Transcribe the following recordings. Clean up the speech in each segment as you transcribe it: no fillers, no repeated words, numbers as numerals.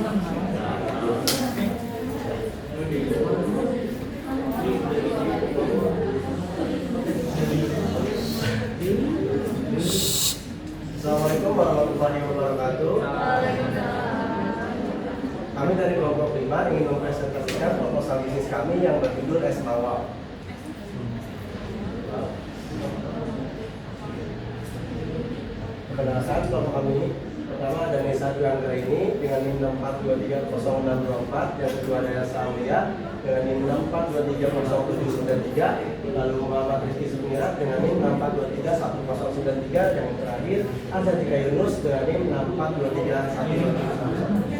Assalamualaikum warahmatullahi wabarakatuh. Kami dari kelompok 5 ingin mempresentasikan proposal bisnis kami yang berjudul Es Lawak. Perkenalkan kelompok kami ini. Pertama ada Nesa Dwi Anggraini dengan NIM 64230624, yang kedua ada Elsa Aulia dengan NIM 64230793, lalu Muhammad Rizky Sumirat dengan NIM 64231093, yang terakhir ada Jika Yunus dengan NIM 642311.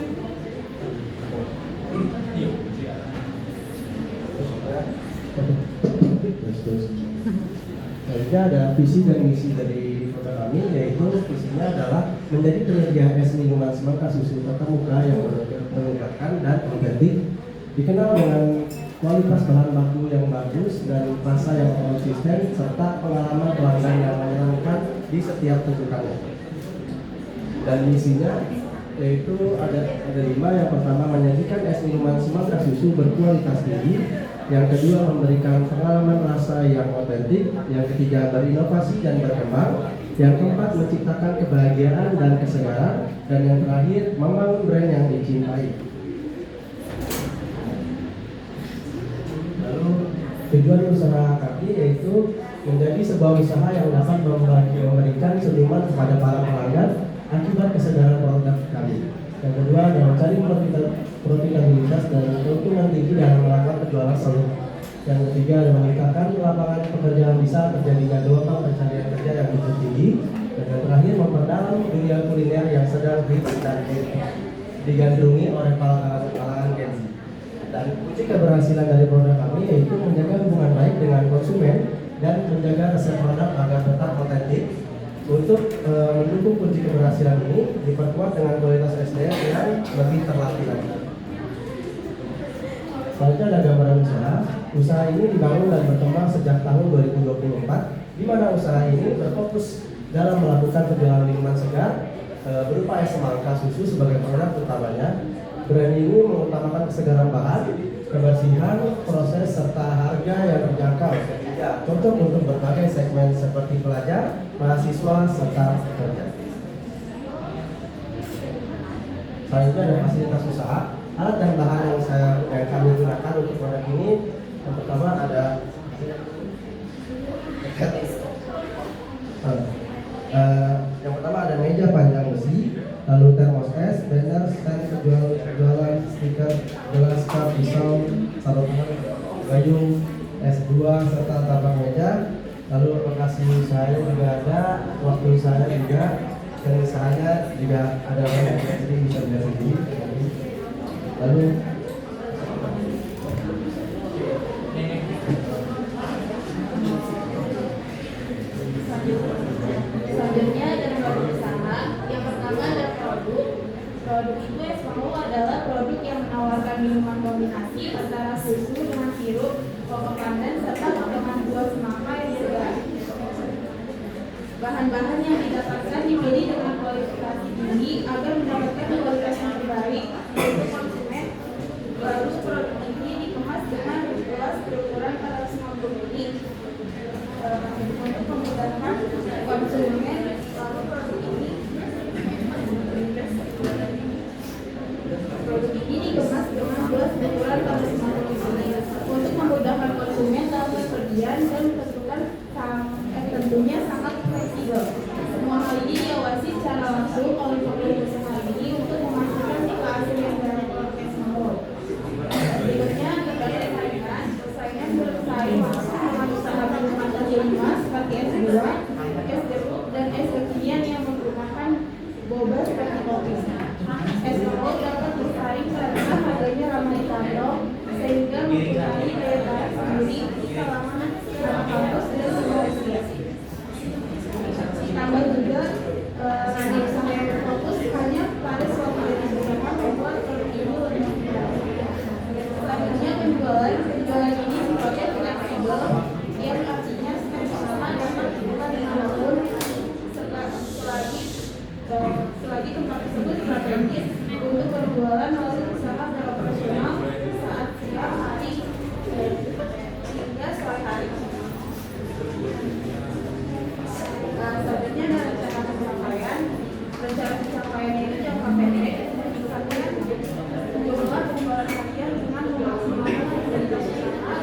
Selanjutnya ada visi dan misi dari produk kami, yaitu visinya adalah menjadi penyedia es minuman semangka susu tatap muka yang menegakkan dan otentik, dikenal dengan kualitas bahan baku yang bagus dan rasa yang konsisten, serta pengalaman pelanggan yang menyenangkan di setiap tuntukannya. Dan misinya yaitu ada 5. Yang pertama, menyajikan es minuman semangka susu berkualitas tinggi. Yang kedua, memberikan pengalaman rasa yang otentik. Yang ketiga, berinovasi dan berkembang. Yang keempat, menciptakan kebahagiaan dan kesegaran. Dan yang terakhir, membangun brand yang dicintai. Lalu tujuan usaha kami yaitu menjadi sebuah usaha yang dapat memberikan senyuman kepada para pelanggan akibat kesegaran produk kami. Yang kedua adalah mencari profitabilitas dan keuntungan tinggi dalam melakukan penjualan selalu. Yang ketiga adalah meningkatkan lapangan pekerjaan bisa terjadinya gelombang pencarian kerja yang cukup tinggi. Dan yang terakhir, memperdalam dunia kuliner yang sedang hits dan digandrungi oleh kalangan Gen Z. Dan kunci keberhasilan dari produk kami yaitu menjaga hubungan baik dengan konsumen dan menjaga resep produk agar tetap otentik. Untuk mendukung kunci keberhasilan ini diperkuat dengan kualitas SDM yang lebih terlatih lagi. Selanjutnya ada gambaran usaha. Usaha ini dibangun dan berkembang sejak tahun 2024, di mana usaha ini berfokus dalam melakukan penjualan minuman segar berupa es semangka susu sebagai produk utamanya. Brand ini mengutamakan kesegaran bahan, kebersihan, proses, serta harga yang terjangkau, sehingga cocok untuk berbagai segmen seperti pelajar, mahasiswa, serta pekerja. Selanjutnya ada fasilitas usaha. Alat dan bahan yang kami gunakan untuk produk ini, yang pertama ada yang pertama ada meja panjang besi, lalu termos es, banner, stand jualan stiker, gelas, cup, pisau, sarung tangan, gayung, S2, serta tapak meja. Lalu lokasi usahanya juga ada, waktu usahanya juga, dan usahanya juga ada banyak, jadi bisa dilihat sendiri. Lalu selanjutnya ada produk usaha. Yang pertama ada produk itu es mau adalah produk yang menawarkan minuman kombinasi antara susu dengan sirup, pokok pandan, serta potongan buah semangka yang segar. Bahan-bahan yang didapatkan dipilih dengan kualifikasi tinggi agar mendapatkan kualitas yang terbaik untuk konsumen. Lalu produk ini dikemas dengan gelas berukuran 450 ml untuk memudahkan konsumen. Lalu produk ini dikemas dengan gelas berukuran 450 ml untuk memudahkan konsumen dalam bepergian dan tentunya sangat fleksibel. Semua hal ini diawasi secara langsung oleh pemilik usaha ini untuk memastikan keaslian dari produk es mawar. Berikutnya terkait persaingan bersaing langsung dengan usaha minuman kaki lima seperti es buah, es jeruk, dan es kekinian yang menggunakan boba seperti kopi. Es mawar dapat bersaing karena harganya ramah di kantong, berjualan melalui usaha operasional saat siang hari hingga sore hari. Selanjutnya ada rencana pencapaian. Rencana pencapaian itu jangka pendek misalnya penjualan harian dengan memaksimalkan kualitas usaha.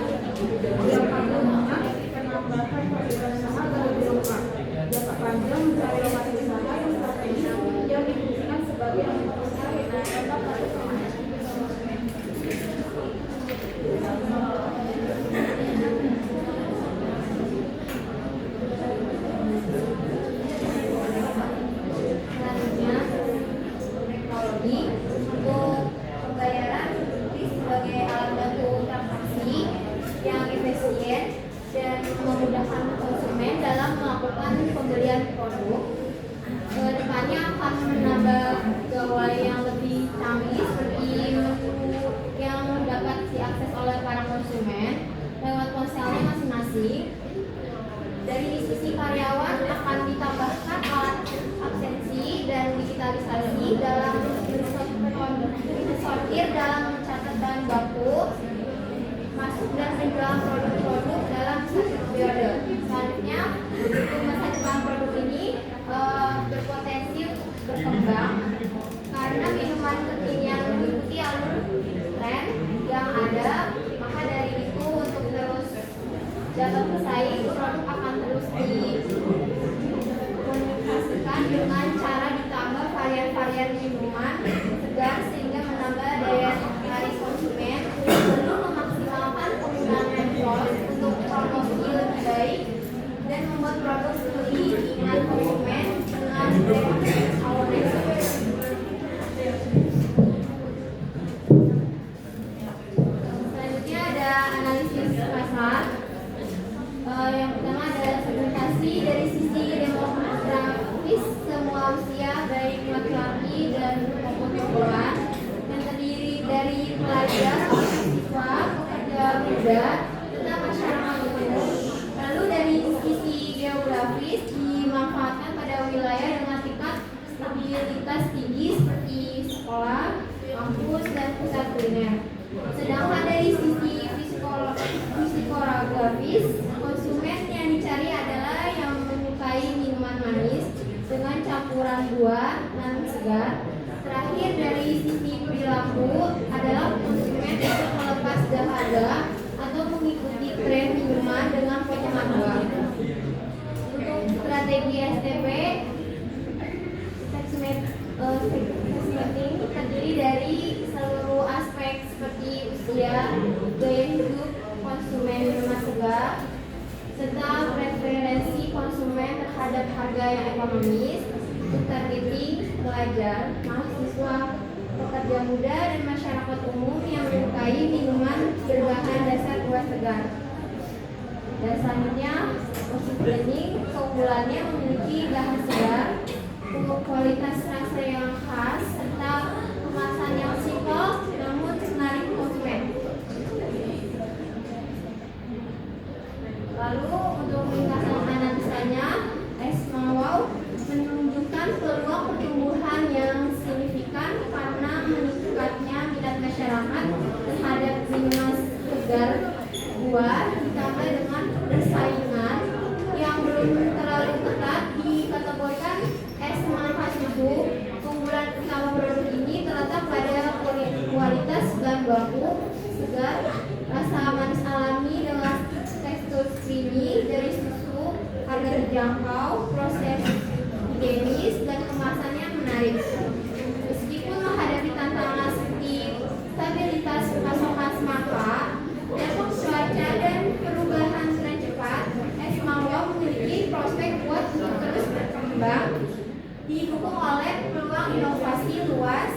Jangka menengah penambahan fasilitas usaha agar lebih lengkap. Jangka panjang mencari lokasi usaha yang strategis yang difungsikan sebagai anggota usaha yang dapat pada konsumen. Selanjutnya, teknologi untuk pembayaran sebagai alat bantu transaksi yang efisien dan memudahkan konsumen dalam melakukan pembelian produk. Kedepannya akan menambah gawai yang lebih canggih seperti menu yang dapat diakses oleh para konsumen lewat ponselnya masing-masing. Dari sisi karyawan akan ditambahkan alat absensi dan digitalisasi dalam mensortir dalam mencatat bahan baku masuk dan penjualan produk-produk dalam satu periode. Selanjutnya, untuk masa depan produk ini berpotensi berkembang karena minuman kekinian mengikuti alur tren yang ada. Maka dari itu, untuk terus dapat bersaing, produk akan terus dikomunikasikan dengan cara ditambah varian-varian minuman segar sehingga menambah daya tarik konsumen, perlu memaksimalkan penggunaan handphone untuk promosi lebih baik dan membuat produk lebih diingat konsumen dengan brand awareness. Selanjutnya ada analisis pasar. Yang pertama ada segmentasi dari sisi demografis semua usia baik laki-laki dan maupun perempuan yang terdiri dari pelajar, mahasiswa, pekerja muda, serta masyarakat umum. Lalu dari sisi geografis dimanfaatkan pada wilayah dengan tingkat stabilitas tinggi seperti sekolah, kampus, dan pusat kuliner. Sedangkan dari sisi psikologis, konsumen yang dicari adalah yang menyukai minuman manis dengan campuran buah dan segar. Terakhir dari sisi perilaku adalah konsumen untuk melepas dahaga atau mengikuti tren minuman dengan penyemat buah. Untuk strategi STP, segmenting terdiri dari seluruh aspek seperti usia, gaya hidup konsumen minuman segar, serta preferensi konsumen terhadap harga yang ekonomis. Untuk targeting pelajar, mahasiswa, pekerja muda, dan masyarakat umum yang menyukai minuman berbahan dasar buah segar. Dan selanjutnya, positive blending keunggulannya memiliki bahan segar, kualitas rasa yang khas, serta kemasan yang simpel namun menarik konsumen. Lalu untuk ringkasan analisanya, Esmawau menunjukkan peluang pertumbuhan yang signifikan karena meningkatnya minat masyarakat terhadap minuman segar buah ditambah dengan persaingan yang belum terlalu ketat dikategorikan es manfaat susu. Keunggulan utama produk ini terletak pada kualitas bahan baku segar, rasa manis alami dengan tekstur creamy dari susu, harga terjangkau, proses higienis, dan kemasan yang menarik. Meskipun menghadapi tantangan seperti stabilitas pasokan semata, dampak cuaca, dan perubahan tren cepat, Esmawau memiliki prospek kuat untuk terus berkembang, didukung oleh peluang inovasi luas,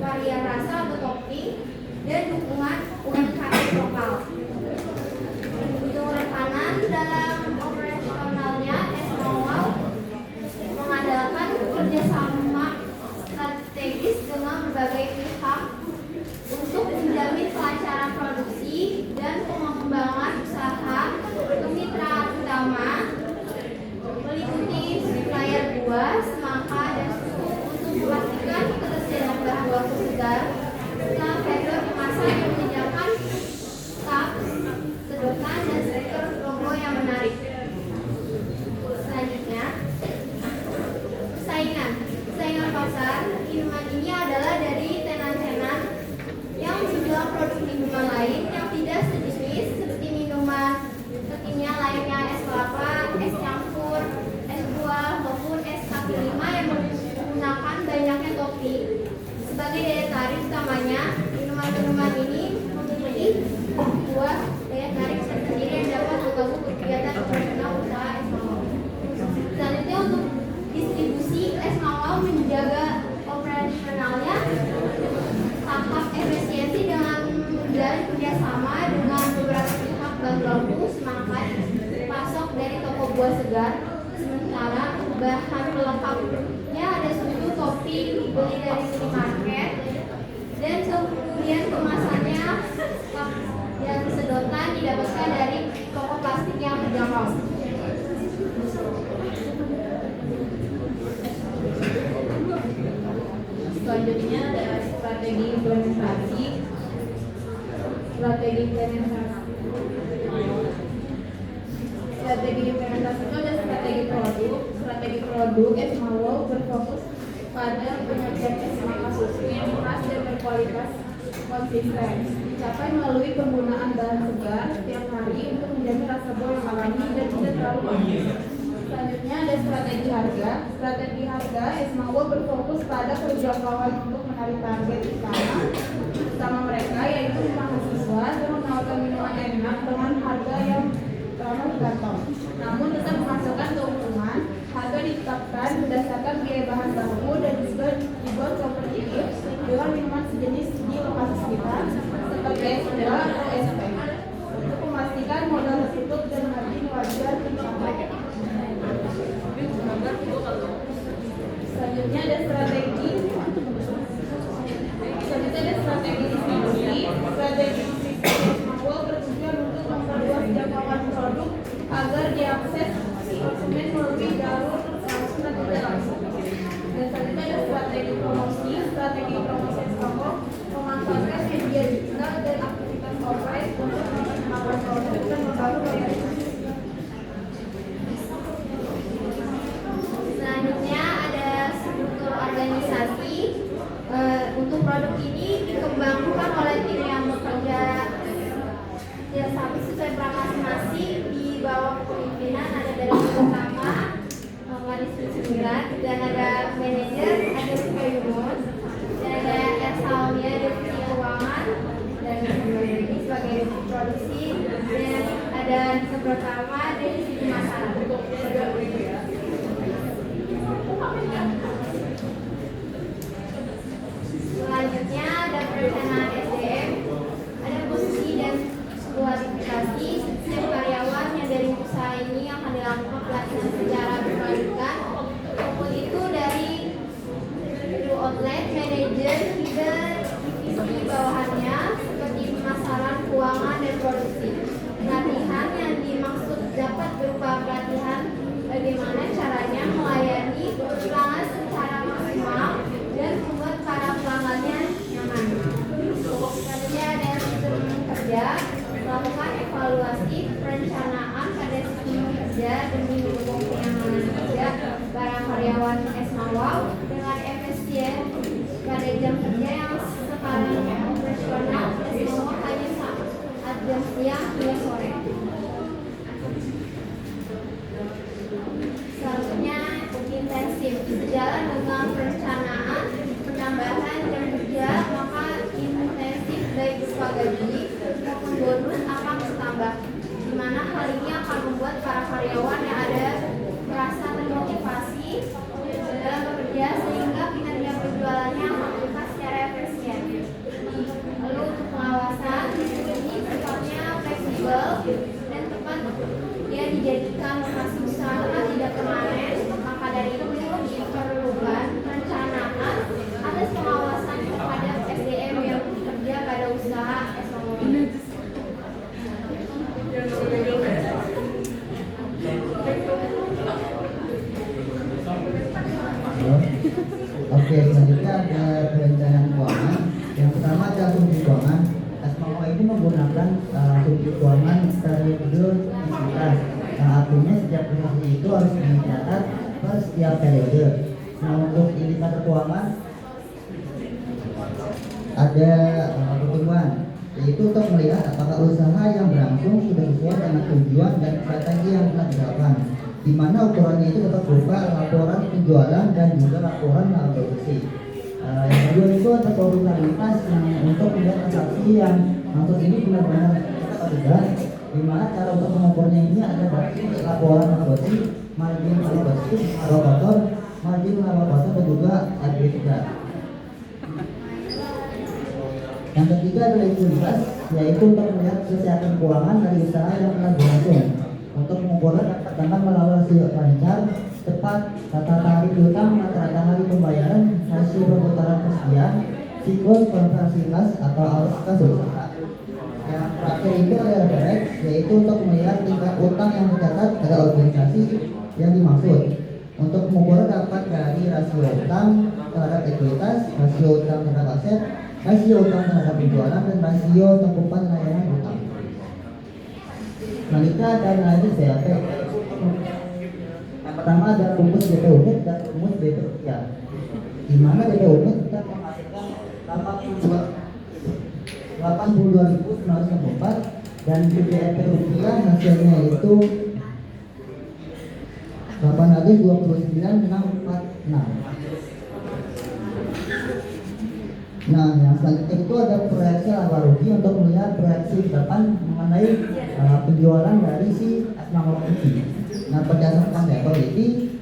varian rasa atau topping, dan dukungan tarik utamanya, minuman-minuman ini memiliki buah daya tarik tersendiri yang dapat mengganggu kegiatan operasional usaha es mawar. Selanjutnya untuk distribusi es mawar menjaga operasionalnya tahap efisiensi dengan menjalin kerjasama dengan beberapa pihak bank bangku semangat pasok dari toko buah segar. Sementara bahan pelengkapnya ada susu, kopi dibeli dari minimarket, dan kemudian kemasannya yang sedotan didapatkan dari toko plastik yang terjangkau. Selanjutnya ada strategi implementasi. Strategi implementasi itu ada strategi produk. Strategi produk es mawar berfokus pada penyajian es mawar susu yang khas dan berkualitas konsisten, dicapai melalui penggunaan bahan segar setiap hari untuk menjaga rasa buah yang alami dan tidak terlalu manis. Selanjutnya ada strategi harga. Strategi harga es mawar berfokus pada perjangkauan untuk menarik target utama mereka, yaitu mahasiswa, dan menawarkan minuman enak dengan harga yang ramah di kantong. Namun tetap menghasilkan keuntungan. Harga ditetapkan berdasarkan biaya bahan baku dan juga dibuat kompetitif dengan minuman sejenis di lokasi sekitar seperti es buah atau es teh, untuk memastikan modal tertutup dan margin wajar tercapai. Selanjutnya ada strategi distribusi. Strategi distribusi mawar bertujuan untuk memperluas jangkauan produk agar diakses konsumen melalui jalur langsung dan tidak langsung. Dan selanjutnya ada strategi promosi. Strategi promosi mawar memanfaatkan media digital dan aktivitas offline untuk memperkenalkan produk dan membangun loyalitas. Selanjutnya ada struktur organisasi. Untuk produk ini dikembangkan oleh tim yang bekerja sesuai peran masing-masing. Di bawah kepemimpinan ada direktur utama, Maris Sembilan, dan ada manajer, ada Yunus, dan ada Esalnya divisi keuangan, dan ini sebagai produksi, dan ada direktur pertama dari sisi pemasaran. Selanjutnya ada perencanaan SDM, ada posisi dan kualifikasi setiap karyawan yang dari usaha ini yang akan dilakukan pelatihan secara berkelanjutan, maupun itu dari outlet, manajer, hingga divisi bawahannya seperti pemasaran, keuangan, dan produksi. Pelatihan yang dimaksud dapat berupa pelatihan bagaimana caranya melayani pelanggan secara maksimal dan membuat para pelanggannya nyaman. Selanjutnya ada sistem kerja, melakukan evaluasi perencanaan pada sistem kerja demi mendukung kenyamanan kerja para karyawan es mawar dengan efisien pada jam kerja yang sekarang operasional es mawar hanya saat jam siang hingga sore. Selanjutnya intensif, sejalan dengan perencanaan penambahan jam kerja, maka intensif baik berupa gaji maupun bonus akan bertambah, di mana hal ini akan membuat para karyawan yang ada merasa termotivasi dalam bekerja sehingga kinerja penjualannya akan meningkat secara efisien. Lalu untuk pengawasan, ini sifatnya fleksibel dan tepat, dia dijadikan lokasi usaha tidak permanen, maka dari itu diperlukan perencanaan atas pengawasan terhadap SDM yang bekerja pada usaha es mawar ini. Oke, selanjutnya ada perencanaan keuangan. Yang pertama ada sumber keuangan. Es mawar ini menggunakan sumber keuangan periode entitas. Artinya setiap posisi itu harus dicatat per setiap periode. Nah, untuk indikator keuangan ada pertumbuhan, yaitu untuk melihat apakah usaha yang berlangsung sudah sesuai dengan tujuan dan strategi yang telah diterapkan, di mana ukurannya itu tetap berupa laporan penjualan dan juga laporan laba bersih. Yang kedua itu ada produktivitas yang untuk melihat transaksi yang maksud ini benar-benar atau tidak, di mana cara untuk mengukurnya ini ada dari laporan alokasi, margin alokasi, alokator, margin alokator dan juga EBITDA. Yang ketiga adalah likuiditas, yaitu untuk melihat kesehatan keuangan dari usaha yang telah berlangsung. Untuk mengukurnya dapat dengan melalui rasio lancar, tepat, tata tarik piutang, rata-rata hari pembayaran, rasio perputaran persediaan, siklus konversi kas atau arus kas usaha. Yang terakhir itu adalah direct, yaitu untuk melihat tingkat utang yang tercatat pada organisasi yang dimaksud. Untuk mengukur dapat dari rasio utang terhadap ekuitas, rasio utang terhadap aset, rasio utang terhadap penjualan, dan rasio cakupan layanan utang. Selanjutnya ada nilai BAP. Yang pertama ada rumus BP unit dan rumus BP rupiah. Di mana BP unit kita menghasilkan 82.964 dan BBP rupiah hasilnya itu 829.646. Nah, yang selanjutnya itu ada proyeksi laba rugi untuk melihat proyeksi ke depan mengenai penjualan dari si Asmawal ini. Nah, berdasarkan capability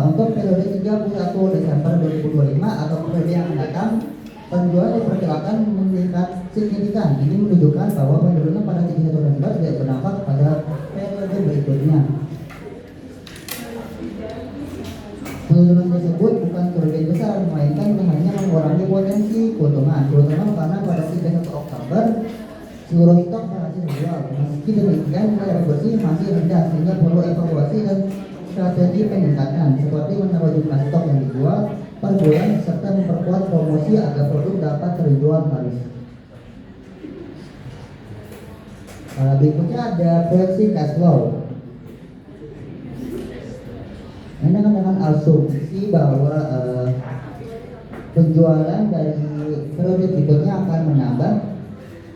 untuk periode 31 Desember 2025 atau periode yang mendatang, penjualan diperkirakan meningkat signifikan. Ini menunjukkan bahwa penurunan pada 31 Desember tidak berdampak pada periode berikutnya. Penurunan tersebut bukan kerugian besar, melainkan hanya mengurangi potensi keuntungan, terutama karena pada 31 Oktober seluruh stok berhasil dijual. Meski demikian, nilai bersih masih rendah sehingga perlu evaluasi dan strategi peningkatan, seperti menambah jumlah stok yang dijual per bulan serta memperkuat promosi agar produk dapat terjual laris. Berikutnya ada proyeksi cash flow. Ini dengan asumsi bahwa penjualan dari periode berikutnya akan menambah,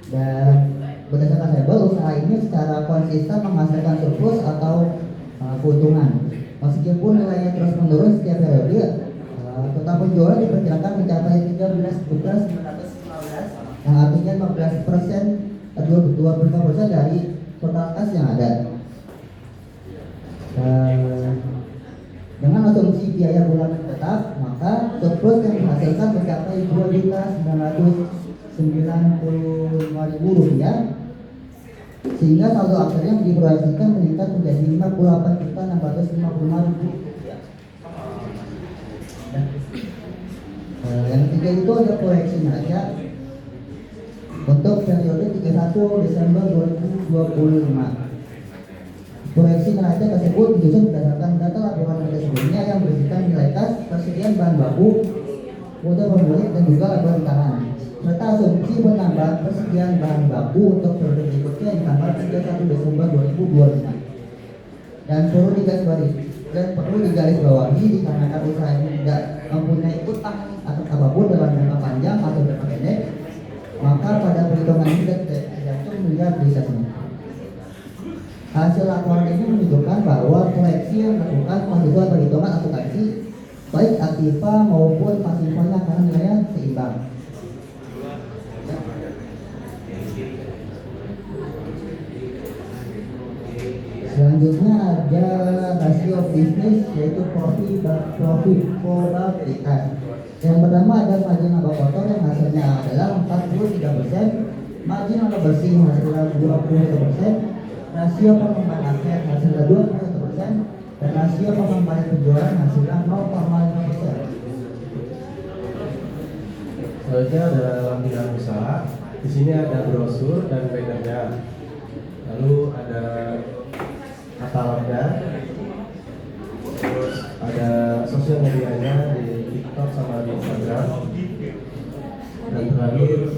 dan berdasarkan label usaha ini secara konsisten menghasilkan surplus atau keuntungan. Meskipun nilainya terus menurun setiap periode, total penjualan diperkirakan mencapai 13.915, yang artinya 15% 25% dari total kas yang ada. Dengan asumsi biaya bulanan tetap, maka surplus yang dihasilkan mencapai Rp2.995.000, sehingga saldo akhirnya diproyeksikan meningkat menjadi Rp58.655.000. Yang ketiga itu ada proyeksi neraca untuk periode 31 Desember 2025. Proyeksi neraca tersebut disusun berdasarkan data laporan neraca sebelumnya yang berisikan nilai kas, persediaan bahan baku, mutu pemilik, dan juga laporan tahanan, serta asumsi penambahan persediaan bahan baku untuk periode berikutnya di tanggal 31 Desember 2025. Dan perlu digarisbawahi dikarenakan usaha ini tidak mempunyai utang atau apapun dalam jangka panjang atau jangka pendek, maka pada perhitungan ini tidak melihat realisasinya. Hasil laporan ini menunjukkan bahwa proyeksi yang dilakukan mahasiswa perhitungan akuntansi baik aktiva maupun pasifanya karena nilainya seimbang. Selanjutnya ada rasio bisnis, yaitu profit probabilitas. Yang pertama ada margin laba kotor yang hasilnya adalah 43%, margin laba bersih hasilnya 21%, rasio pengembangan aset hasilnya 21%, dan rasio pengembangan penjualan hasilnya 0,5%. Selanjutnya ada lampiran usaha. Di sini ada brosur dan bannernya. Lalu ada katalognya. Terus ada sosial medianya di TikTok sama di Instagram. Dan terakhir